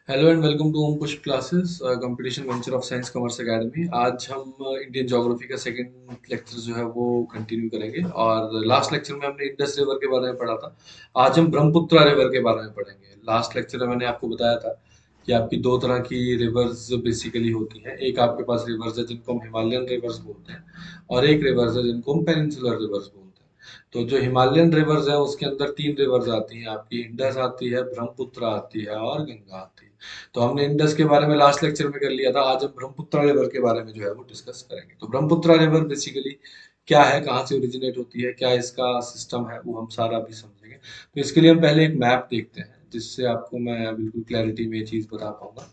Hello and welcome two ohm पुष्प classes competition venture of science commerce academy. आज हम Indian geography का second lecture जो है वो कंटिन्यू करेंगे और लास्ट लेक्चर में हमने इंडस रिवर के बारे में पढ़ा था। आज हम ब्रह्मपुत्र रिवर के बारे में पढ़ेंगे। लास्ट लेक्चर में मैंने आपको बताया था कि आपकी दो तरह की रिवर्स बेसिकली होती हैं। एक आपके पास रिवर्स है जिनको हम हिमालयन रिवर्स बोलते हैं और एक रिवर्स है जिनको हम पेनिनसुलर रिवर्स बोलते हैं। तो जो हिमालयन रिवर्स है उसके अंदर तीन रिवर्स आती हैं, आपकी इंडस आती है, ब्रह्मपुत्र आती है और गंगा आती है। तो हमने इंडस के बारे में लास्ट लेक्चर में कर लिया था। आज हम ब्रह्मपुत्र रिवर के बारे में जो है वो डिस्कस करेंगे। तो ब्रह्मपुत्र रिवर बेसिकली क्या है, कहाँ से ओरिजिनेट होती है, क्या इसका सिस्टम है, वो हम सारा अभी समझेंगे। तो इसके लिए हम पहले एक मैप देखते हैं जिससे आपको मैं बिल्कुल क्लैरिटी में ये चीज बता पाऊंगा।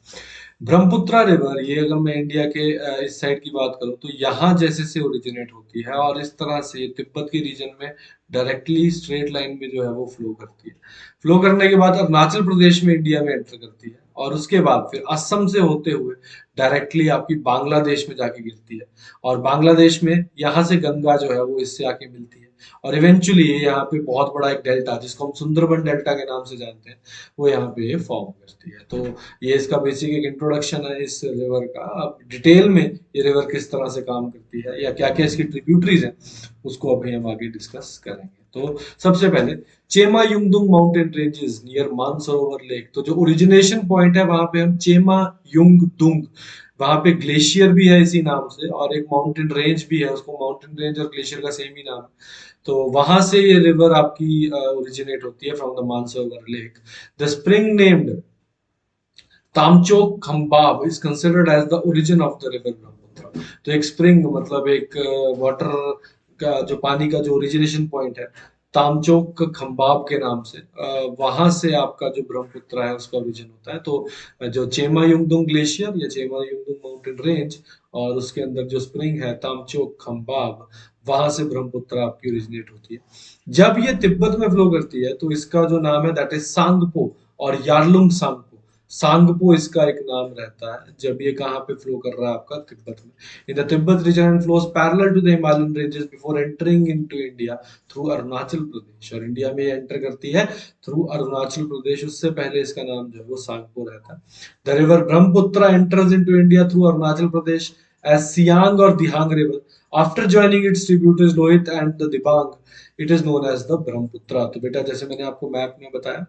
ब्रह्मपुत्र रिवर ये अगर मैं इंडिया के इस साइड की बात करूं तो यहाँ जैसे से ओरिजिनेट होती है और इस तरह से तिब्बत के रीजन में डायरेक्टली स्ट्रेट लाइन में जो है वो फ्लो करती है। फ्लो करने के बाद अरुणाचल प्रदेश में इंडिया में एंटर करती है और उसके बाद फिर असम से होते हुए डायरेक्टली आपकी बांग्लादेश में जाके गिरती है। और बांग्लादेश में यहाँ से गंगा जो है वो इससे आके मिलती है और इवेंचुअली यहाँ पे बहुत बड़ा एक डेल्टा जिसको हम सुंदरबन डेल्टा के नाम से जानते हैं वो यहाँ पे फॉर्म करती है। तो ये इसका बेसिक एक इंट्रोडक्शन है इस रिवर का। अब डिटेल में ये रिवर किस तरह से काम करती है या क्या क्या इसकी ट्रिब्यूटरीज हैं उसको अभी हम आगे डिस्कस करेंगे। तो सबसे पहले Chema Yungdung mountain ranges near Mansarovar lake. तो जो ओरिजिनेशन पॉइंट है वहां पे हम चेमा युंगदुंग, वहां पे ग्लेशियर भी है इसी नाम से और एक माउंटेन रेंज भी है, उसको माउंटेन रेंज और ग्लेशियर का सेम ही नाम है। तो वहां से ये रिवर आपकी ओरिजिनेट होती है from the Mansarovar lake. The spring named Tamchok Khambab is considered as the origin of the river Brahmaputra. तो एक स्प्रिंग मतलब एक वाटर का जो पानी का जो ओरिजिनेशन पॉइंट है तामचोक खम्बाब के नाम से, वहां से आपका जो ब्रह्मपुत्र है उसका ओरिजिन होता है। तो जो चेमा युंगदुंग ग्लेशियर या चेमा युंगदुंग माउंटेन रेंज और उसके अंदर जो स्प्रिंग है तामचोक खम्बाब, वहां से ब्रह्मपुत्र आपकी ओरिजिनेट होती है। जब ये तिब्बत में फ्लो करती है तो इसका जो नाम है दैट इज सांगपो और यारलुंग सांगपो। सांगपो इसका एक नाम रहता है जब ये कहाँ पे फ्लो कर रहा है आपका तिब्बत में। In the Tibet region and flows parallel to the Himalayan ranges before entering into India through Arunachal Pradesh. और इंडिया में ये एंटर करती है थ्रू अरुणाचल प्रदेश, उससे पहले इसका नाम जो है वो सांगपो रहता है। The river Brahmaputra enters into India through Arunachal Pradesh as Siang और Dihang river. After joining its tributaries Lohit and the Dibang it is known as the Brahmaputra. तो बेटा जैसे मैंने आपको मैप में बताया,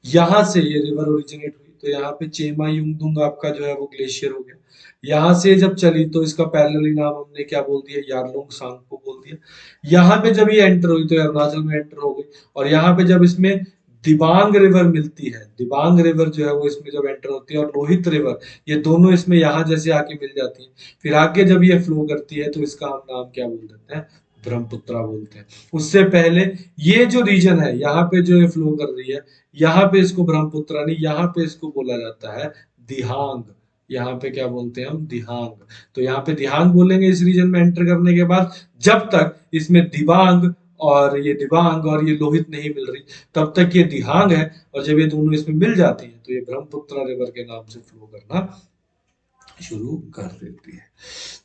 यहाँ से ये रिवर ओरिजिनेट हुई तो यहाँ पे चेमा युंगदुंग आपका जो है वो ग्लेशियर हो गया। यहाँ से जब चली तो इसका पैरेलली नाम हमने क्या बोल दिया, यारलुंग सांगपो बोल दिया। यहाँ पे जब ये एंटर हुई तो अरुणाचल में एंटर हो गई और यहाँ पे जब इसमें दिबांग रिवर मिलती है, दिबांग रिवर जो है वो इसमें जब एंटर होती है और लोहित रिवर, ये दोनों इसमें यहाँ जैसे आके मिल जाती है। फिर आगे जब ये फ्लो करती है तो इसका हम नाम क्या बोल देते हैं, ब्रह्मपुत्रा बोलते हैं। उससे पहले ये जो रीजन है यहाँ पे जो ये फ्लो कर रही है, यहाँ पे इसको ब्रह्मपुत्र नहीं, यहाँ पे इसको बोला जाता है दिहांग। यहाँ पे क्या बोलते हैं हम, दिहांग। तो यहाँ पे दिहांग बोलेंगे इस रीजन में एंटर करने के बाद, जब तक इसमें दिबांग और ये लोहित नहीं मिल रही तब तक ये दिहांग है। और जब ये दोनों इसमें मिल जाती है तो ये ब्रह्मपुत्र रिवर के नाम से फ्लो करना शुरू कर देती है।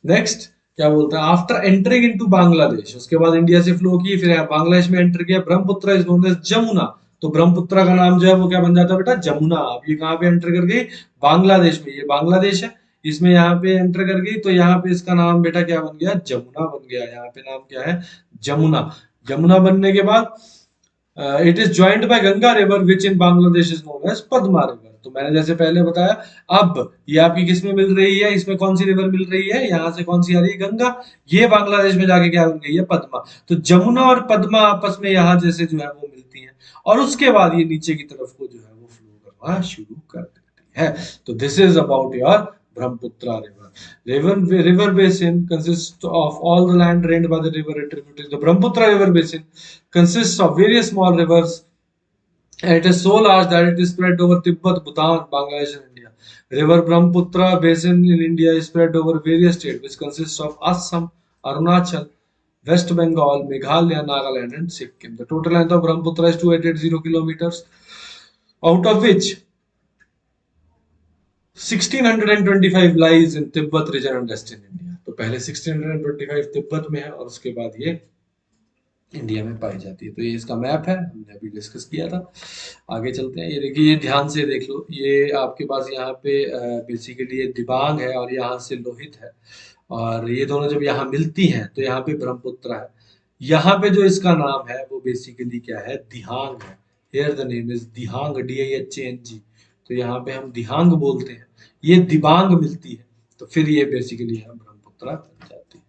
नेक्स्ट क्या बोलता है, आफ्टर एंटरिंग इनटू बांग्लादेश, उसके बाद इंडिया से फ्लो की फिर बांग्लादेश में एंटर किया। Brahmaputra is known as Jamuna. तो ब्रह्मपुत्र का नाम जो है वो क्या बन जाता है बेटा, जमुना। अब ये कहाँ पे एंटर कर गई, बांग्लादेश में। ये बांग्लादेश है, इसमें यहाँ पे एंटर कर गई तो यहाँ पे इसका नाम बेटा क्या बन गया, जमुना बन गया। यहाँ पे नाम क्या है, जमुना। जमुना बनने के बाद it is joined by Ganga river which in Bangladesh is known as Padma river. तो मैंने जैसे पहले बताया, अब ये आपकी किस में मिल रही है, इसमें कौन सी रिवर मिल रही है, यहाँ से कौन सी आ रही है, गंगा। ये बांग्लादेश में जाके क्या बन गई है, पद्मा। तो जमुना और पद्मा आपस में यहाँ जैसे जो है वो मिलती हैं और उसके बाद ये नीचे की तरफ को जो है वो फ्लो करना शुरू कर देती है। तो this is about your Brahmaputra river. River basin consists of all the land drained by the river and tributaries. The Brahmaputra river basin consists of various small rivers and it is so large that it is spread over Tibet, Bhutan, Bangladesh and India. River Brahmaputra basin in India is spread over various states which consists of Assam, Arunachal, West Bengal, Meghalaya, Nagaland and Sikkim. The total length of Brahmaputra is 2880 kilometers, out of which 1625 lies in Tibet region and western India. तो पहले 1625 तिब्बत में है और उसके बाद ये India में पाई जाती है। तो ये इसका मैप है, हमने अभी डिस्कस किया था। आगे चलते हैं। ये देखिए, ये ध्यान से देख लो, ये आपके पास यहाँ पे बेसिकली ये दिबांग है और यहाँ से लोहित है, और ये दोनों जब यहाँ मिलती हैं तो यहाँ पे ब्रह्मपुत्र है। यहाँ पे जो इसका नाम है वो बेसिकली क्या है, दिहांग है। Here the name is Dihang, DIHANG। तो यहाँ पे हम दिहांग बोलते हैं। ये दिबांग मिलती है तो फिर ये बेसिकली है ब्रह्मपुत्र बन जाती है।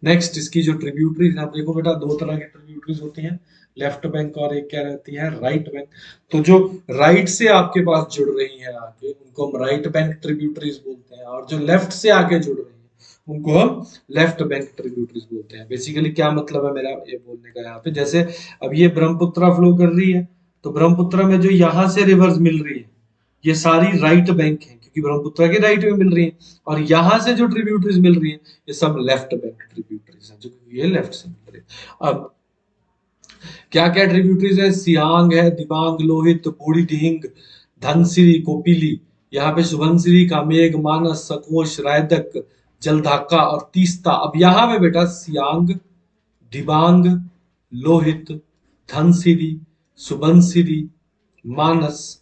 नेक्स्ट, इसकी जो ट्रिब्यूटरीज आप देखो बेटा, दो तरह की ट्रिब्यूटरीज होती हैं, लेफ्ट बैंक और एक क्या रहती है, राइट बैंक। तो जो राइट से आपके पास जुड़ रही है आगे, उनको हम राइट बैंक ट्रिब्यूटरीज बोलते हैं, और जो लेफ्ट से आगे जुड़ रही है उनको हम लेफ्ट बैंक ट्रिब्यूटरीज बोलते हैं। बेसिकली क्या मतलब है मेरा ये बोलने का, यहाँ पे जैसे अब ये ब्रह्मपुत्र फ्लो कर रही है, तो ब्रह्मपुत्र में जो यहाँ से रिवर्स मिल रही है ये सारी राइट बैंक है, क्योंकि ब्रह्मपुत्र के राइट में मिल रही है। और यहाँ से जो ट्रिब्यूटरीज मिल रही है ये सब लेफ्ट बैंक ट्रिब्यूटरीज हैं, जो ये लेफ्ट से मिल रही है। अब क्या क्या ट्रिब्यूटरीज है, सियांग है, दिबांग, लोहित, बूढ़ी दिहिंग, धनसिरी, कोपिली, यहाँ पे सुबनसिरी, कामेग, मानस, सकोश, रायदक, जलधाका और तीस्ता। अब यहाँ पे बेटा सियांग, दिबांग, लोहित, धनसिरी, सुबनसिरी, मानस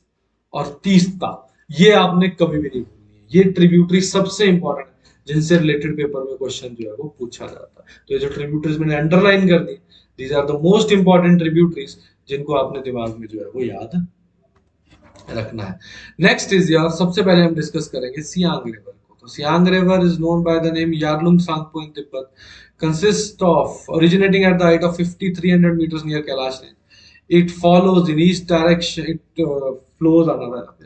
और तीस्ता, ये आपने कभी भी नहीं भूलनी है। ये ट्रिब्यूटरी सबसे इंपॉर्टेंट है, जिनसे रिलेटेड पेपर में क्वेश्चन जो है वो पूछा जाता है। तो ये जो ट्रिब्यूटरीज मैंने अंडरलाइन कर दी, these are the most important tributaries, जिनको आपने दिमाग में जो है वो याद रखना है। नेक्स्ट इज यार, सबसे पहले हम डिस्कस करेंगे सियांग रिवर को। तो Siang river is known by the name Yarlung Tsangpo in Tibet, consist of originating at the height of 5300 meters near Kailash range. It follows in east direction. It flows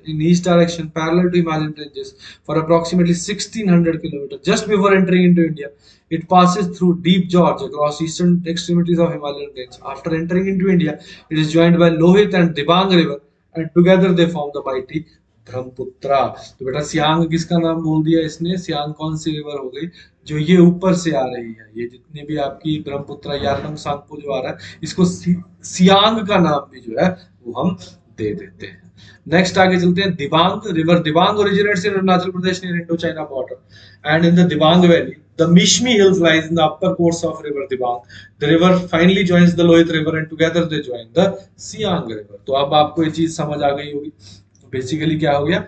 in east direction parallel to Himalayan ranges for approximately 1600 kilometers. Just before entering into India, it passes through deep gorge across eastern extremities of Himalayan range. After entering into India, it is joined by Lohit and Dibang river, and together they form the mighty Brahmaputra. तो बेटा सियांग किसका नाम बोल दिया इसने, सियांग कौन सी river हो गई, जो ये ऊपर से आ रही है। ये जितनी भी आपकी ब्रह्मपुत्र यारलंग सांगपो जो आ रहा है, इसको सियांग का नाम भी जो है वो हम दे देते हैं। नेक्स्ट आगे चलते हैं, Dibang river. Dibang originates in Arunachal Pradesh near Indo China border and in the Dibang valley the Mishmi Hills lies in the upper course of river Dibang. The river finally joins the Lohit river and together they join the Siang river. तो अब आपको ये चीज समझ आ गई होगी। तो basically क्या हो गया,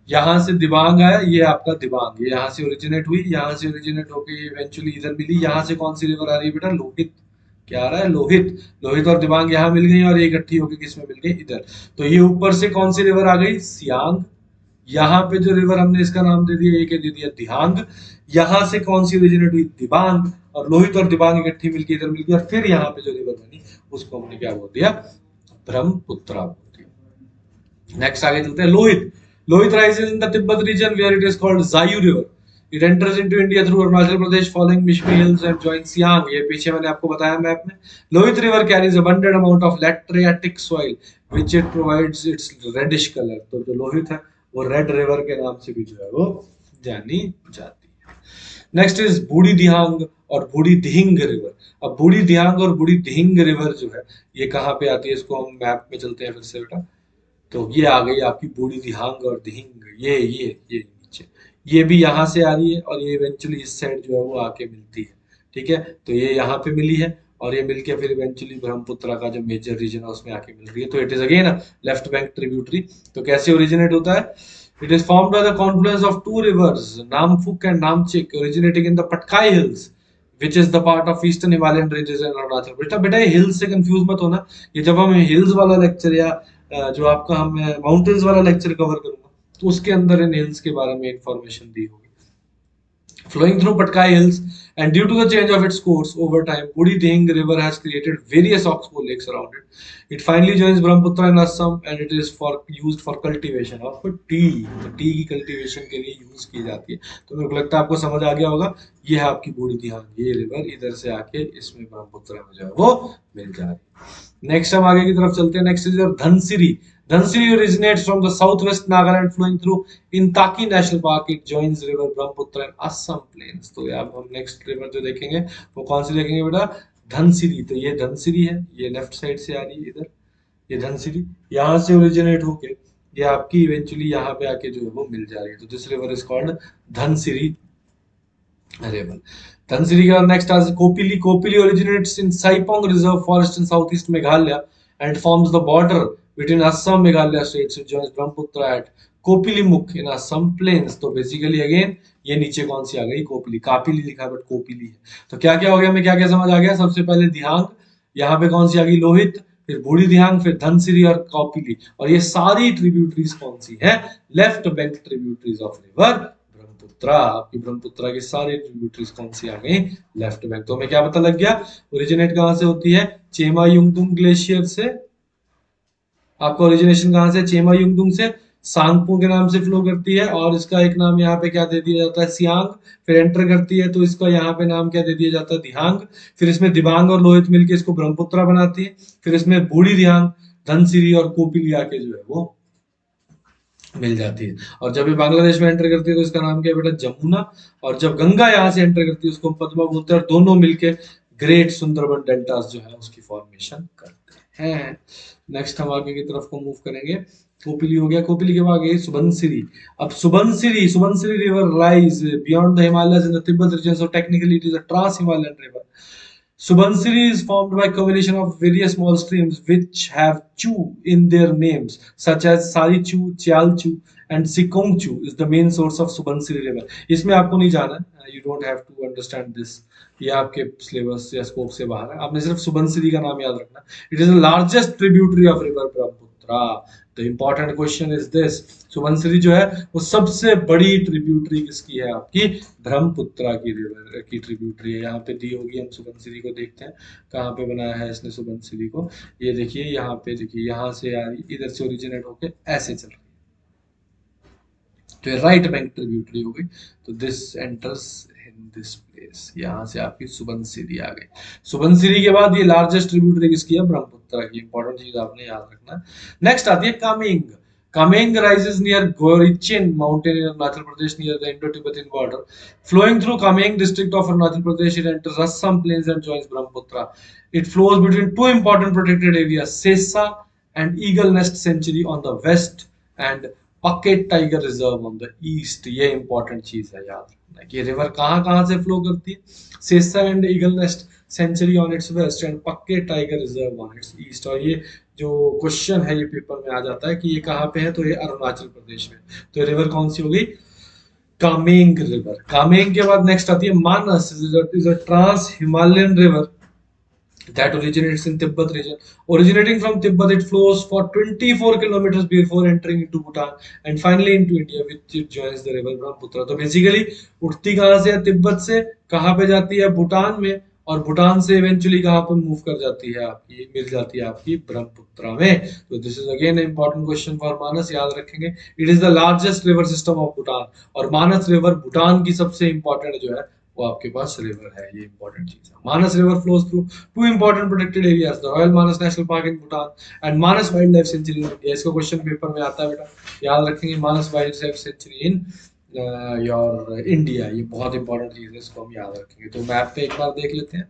यहाँ से दिबांग आया, ये आपका दिबांग, ये यहाँ से ओरिजिनेट हुई, यहाँ से ओरिजिनेट होके इवेंचुअली इधर मिली। यहाँ से कौन सी रिवर आ रही है बेटा, लोहित। क्या आ रहा है, लोहित। लोहित और दिबांग यहाँ मिल गई और ये इकट्ठी होकर किस में मिल गई, इधर। तो ये ऊपर से कौन सी रिवर आ गई, सियांग। यहाँ पे जो रिवर हमने इसका नाम दे दिया, ये क्या दे दिया, दिहांग। यहाँ से कौन सी ओरिजिनेट हुई, दिबांग, और लोहित और दिबांग इकट्ठी मिलकर इधर मिल गई, और फिर यहाँ पे जो रिवर बनी उसको हमने क्या बोल दिया, ब्रह्मपुत्रा बोल दिया। नेक्स्ट आगे चलते हैं, Lohit. Lohit rises in the Tibet region where it is called Zayu River. It enters into India through Arunachal Pradesh following Mishmi Hills and joins Siang. ये पीछे मैंने आपको बताया मैप में। Lohit river carries abundant amount of lateritic soil which it provides its reddish color. तो जो लोहित है वो रेड रिवर के नाम से भी जो है वो जानी जाती है। नेक्स्ट इज बूढ़ी दिहांग और बूढ़ी दिहिंग रिवर। अब बूढ़ी दिहांग और बूढ़ी दिहिंग रिवर जो है ये कहाँ पे आती है, इसको हम मैप में चलते हैं फिर से बेटा। तो ये आ गई आपकी बूढ़ी दिहांग और दिहिंग, ये नीचे, ये भी यहाँ से आ रही है और ये इवेंचुअली इस साइड जो है वो आके मिलती है। ठीक है, तो ये यहाँ पे मिली है और ये मिलके फिर इवेंचुअली ब्रह्मपुत्र का जो मेजर रीजन है उसमें आके मिल रही है। तो it is again left bank tributary. तो कैसे ओरिजिनेट होता है, it is formed by the confluence of two rivers Namphuk and Namchik originating in the Patkai hills which is the part of eastern Himalayan ranges in Arunachal। बेटा ये hills से confuse मत होना। ये जब हम हिल्स वाला लेक्चर या जो आपका हम माउंटेन्स वाला लेक्चर कवर करूंगा तो उसके अंदर इन हिल्स के बारे में इंफॉर्मेशन दी होगी। Flowing through Patkai Hills and due to the change of its course over time, Budi Dihing River has created various oxbow lakes around it. It finally joins Brahmaputra in Assam and it is used for cultivation of tea. तो T की cultivation के लिए use की जाती है। तो मेरे को लगता है आपको समझ आ गया होगा। ये है आपकी बूढ़ी दिहांग, ये रिवर इधर से आके इसमें ब्रह्मपुत्र में जो है वो मिल जा रही है। नेक्स्ट हम आगे की तरफ चलते हैं। Next is Dhansiri. Dhansiri originates from the southwest Nagaland flowing through Intaki National Park. It joins river Brahmaputra and Assam plains. तो अब हम नेक्स्ट रिवर जो देखेंगे वो कौन सी देखेंगे बेटा, धनसिरी। तो ये धनसिरी है, ये लेफ्ट साइड से आ रही है इधर, ये धनसिरी यहाँ से ओरिजिनेट होके ये आपकी इवेंचुअली यहाँ पे आके जो है वो मिल जा रही है। तो this river is called Dhansiri river. Dhansiri के बाद नेक्स्ट आज Kopili. Kopili originates in Saipong Reserve Forest in southeast Meghalaya and forms the border between Assam Meghalaya states. It joins Brahmaputra at कोपिलीमुख in Assam plains. तो बेसिकली अगेन ये नीचे कौन सी आ गई, कोपिली. कापिली लिखा है बट कोपिली है. तो क्या क्या हो गया, हमें क्या क्या समझ आ गया. सबसे पहले दिहांग, यहाँ पे कौन सी आ गई, लोहित, फिर बूढ़ी दिहांग, फिर धनसिरी और कौपिली. और ये सारी ट्रिब्यूटरीज कौन सी है, left bank tributaries of river Brahmaputra. आपकी ब्रह्मपुत्रा की सारी ट्रिब्यूटरीज कौन सी आ गई, लेफ्ट बैंक. तो हमें क्या पता लग गया, ओरिजिनेट कहां से होती है, चेमा युंगदुंग ग्लेशियर से. आपका ओरिजिनेशन कहां से, चेमा युंगदुंग से. सांगपो के नाम से फ्लो करती है और इसका एक नाम यहाँ पे क्या दे दिया जाता है, सियांग. फिर एंटर करती है तो इसका यहाँ पे नाम क्या दे दिया जाता है, दिहांग. फिर इसमें दिबांग और लोहित मिलकर इसको ब्रह्मपुत्रा बनाती है. फिर इसमें बूढ़ी दिहांग, धनसिरी और कोपिली आके जो है वो मिल जाती है. और जब ये बांग्लादेश में एंटर करती है तो इसका नाम क्या है बेटा, जमुना. और जब गंगा यहाँ से एंटर करती है उसको हम पद्मा बोलते हैं. और दोनों मिलके ग्रेट सुंदरबन डेल्टास जो है उसकी फॉर्मेशन करते हैं. नेक्स्ट हम आगे की तरफ को मूव करेंगे. कोपिली हो गया, कोपिली के बाद गई सुबनसिरी. अब Subansiri, Subansiri river rise beyond the Himalayas in the Tibet region, so technically it is a trans Himalayan river. Subansiri is formed by combination of various small streams which have chu in their names, such as Sarichu, Chialchu, and Sikongchu is the main source of Subansiri river. इसमें आपको नहीं जाना है, you don't have to understand this. ये आपके syllabus या scope से बाहर है. आपने सिर्फ सुबनसिरी का नाम याद रखना. It is the largest tributary of river Brahmaputra. The important question is this, Subansiri जो है वो सबसे बड़ी ट्रिब्यूटरी किसकी है, आपकी ब्रह्मपुत्रा की रिवर की ट्रिब्यूटरी है. यहाँ पे दी होगी, हम सुबनसिरी को देखते हैं कहाँ पे बनाया है इसने सुबनसिरी को. ये देखिए यहाँ पे, देखिए यहाँ से आ रही, इधर से ओरिजिनेट होके ऐसे चल रही है. तो ये राइट बैंक ट्रिब्यूटरी हो गई. तो this enters in this place. यहाँ से आपकी सुबनसिरी आ गई. सुबनसिरी के बाद ये लार्जेस्ट ट्रिब्यूटरी किसकी है, ब्रह्मपुत्रा की. इंपॉर्टेंट चीज आपने याद रखना. नेक्स्ट आती है Kameng. Kameng rises near Gorichen mountain in Arunachal Pradesh near the Indo-Tibetan border. Flowing through Kameng district of Arunachal Pradesh, it enters Assam plains and joins Brahmaputra. It flows between two important protected areas, Sesa and Eagle Nest Sanctuary on the west and Packet Tiger Reserve on the east. ये important चीज है याद रखना कि river कहाँ कहाँ से flow करती है. Sessa and eagle nest sanctuary on its west and Pakke tiger reserve on its east. और ये जो क्वेश्चन है ये पेपर में आ जाता है कि ये कहाँ पे है, तो ये अरुणाचल प्रदेश में. तो ये रिवर कौन सी हो गई, कामेंग रिवर. कामेंग के बाद नेक्स्ट आती है Manas. Is a trans Himalayan river that originates in Tibet region. Originating from Tibet, it flows for 24 kilometers before entering into Bhutan and finally into India, which it joins the river Brahmaputra. तो basically उठती कहाँ से है, तिब्बत से. कहाँ पे जाती है, भूटान में. और भूटान से इवेंचुअली कहाँ पे मूव कर जाती है, आपकी मिल जाती है आपकी ब्रह्मपुत्रा में. तो this is again important question for Manas, याद रखेंगे. It is the largest river system of Bhutan. और मानस रिवर भूटान की सबसे इंपॉर्टेंट जो है वो आपके पास रिवर है. ये इंपॉर्टेंट चीज है. Manas river flows through two important protected areas, the royal Manas national park in Bhutan and Manas wildlife sanctuary in India. इसका क्वेश्चन पेपर में आता है बेटा, याद रखेंगे. Manas wildlife sanctuary in your India, ये बहुत इंपॉर्टेंट चीज है, इसको हम याद रखेंगे. तो मैप पे एक बार देख लेते हैं.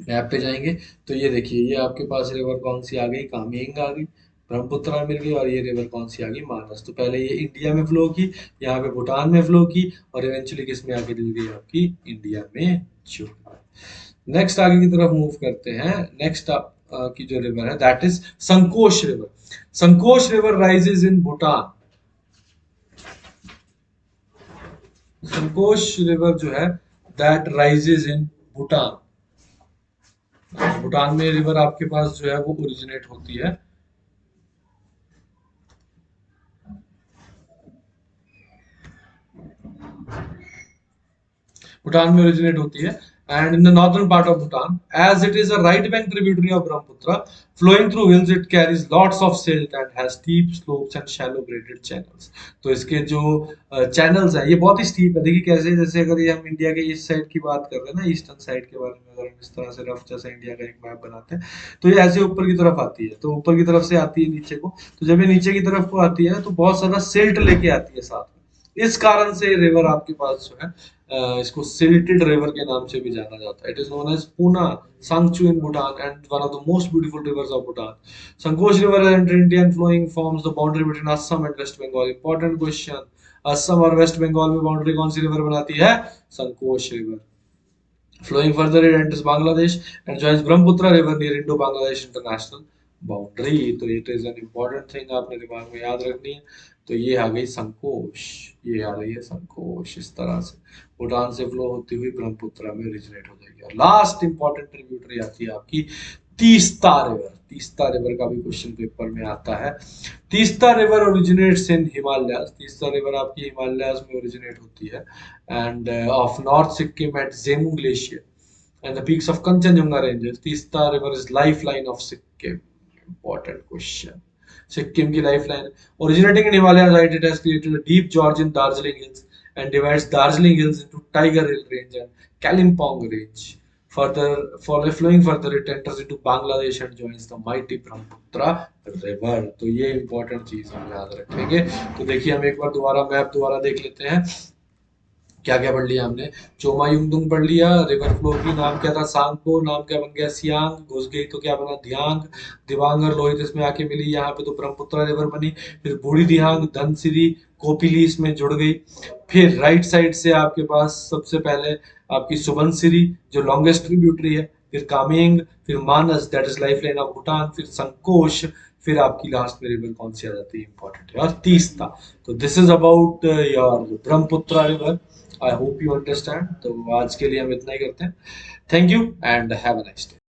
मैप पे जाएंगे तो ये देखिए, ये आपके पास रिवर कौन सी आ गई, कामेंग आ गई, ब्रह्मपुत्रा मिल गई. और ये रिवर कौन सी आ गई, मानस. तो पहले ये इंडिया में फ्लो की, यहाँ पे भूटान में फ्लो की और इवेंचुअली किस में आके मिल गई, आपकी इंडिया में जुड़ गई. नेक्स्ट आगे की तरफ मूव करते हैं. नेक्स्ट की जो रिवर है that is Sankosh river. Sankosh river rises in Bhutan. Sankosh river जो है that rises in Bhutan. Bhutan में रिवर आपके पास जो है वो ओरिजिनेट होती है. भूटान में ओरिजिनेट होती है and in the northern part of Bhutan, as it is a right bank tributary of Brahmaputra flowing through hills, it carries lots of silt and has steep slopes and shallow graded channels. तो इसके जो channels हैं ये बहुत ही steep है. देखिए कैसे, जैसे अगर ये हम इंडिया के ईस्ट साइड की बात कर रहे हैं ना, ईस्टर्न साइड के बारे में अगर हम इस तरह से रफ जैसा इंडिया का एक मैप बनाते हैं तो ये ऐसे ऊपर की तरफ आती है. तो ऊपर की तरफ से आती है नीचे को. तो जब ये नीचे की तरफ को आती है तो बहुत सारा सिल्ट लेके आती है साथ में. इस कारण से रिवर आपके पास जो है इसको सिल्टेड रिवर के नाम से भी जाना जाता है। It is known as Puna Tsangchu in Bhutan and one of the most beautiful rivers of Bhutan. Sankosh river and Indian flowing forms the boundary between Assam and West Bengal. Important question, Assam और वेस्ट बंगाल में बाउंड्री कौन सी रिवर बनाती है? संकोच river. Flowing further, it enters Bangladesh and joins Brahmaputra River near Indo-Bangladesh International Boundary। तो it is an important thing आपने दिमाग में याद रखनी है। तो ये आ गई संकोश, ये आ रही है संकोश। इस तरह से भूटान से फ्लो होती हुई ब्रह्मपुत्र में ओरिजिनेट हो जाएगी। और लास्ट इंपॉर्टेंट ट्रिब्यूटरी आती है आपकी तीस्ता रिवर। तीस्ता रिवर का भी क्वेश्चन पेपर में आता है। Teesta river originates in Himalaya. Teesta river आपकी हिमालय में ओरिजिनेट होती है and of north Sikkim at Zemu glacier and the peaks of Kanchenjunga ranges. Teesta River is lifeline of Sikkim. Important question. Sikkim की lifeline. Originating in Himalayas, it has created a deep gorge in Darjeeling Hills and divides Darjeeling Hills into Tiger Hill Range and Kalimpong Range. Further, flowing further, it enters into Bangladesh and joins the mighty Brahmaputra River. तो ये important चीज हम याद रखेंगे। तो देखिए हम एक बार दोबारा मैप दोबारा देख लेते हैं। क्या क्या पढ़ लिया हमने? चोमा युंगदुंग पढ़ लिया। रिवर फ्लो की नाम क्या था? सांगपो। नाम क्या बन गया? सियांग। घुस गई तो क्या बना? धियांग। दिबांग और लोहित इसमें आके मिली, यहाँ पे तो ब्रह्मपुत्र रिवर बनी। फिर बूढ़ी दिहांग, धनसिरी, कोपिली इसमें जुड़ गई। फिर राइट साइड से आपके पास सबसे पहले आपकी सुबनसिरी जो लॉन्गेस्ट ट्रिब्यूटरी है, फिर कामेंग, फिर Manas that is life line of Bhutan, फिर संकोश, फिर आपकी लास्ट में रिवर कौन सी आ जाती है? इंपॉर्टेंट है, और तीस्ता। तो this is about your Brahmaputra river. I hope you understand. तो आज के लिए हम इतना ही करते हैं। Thank you and have a nice day.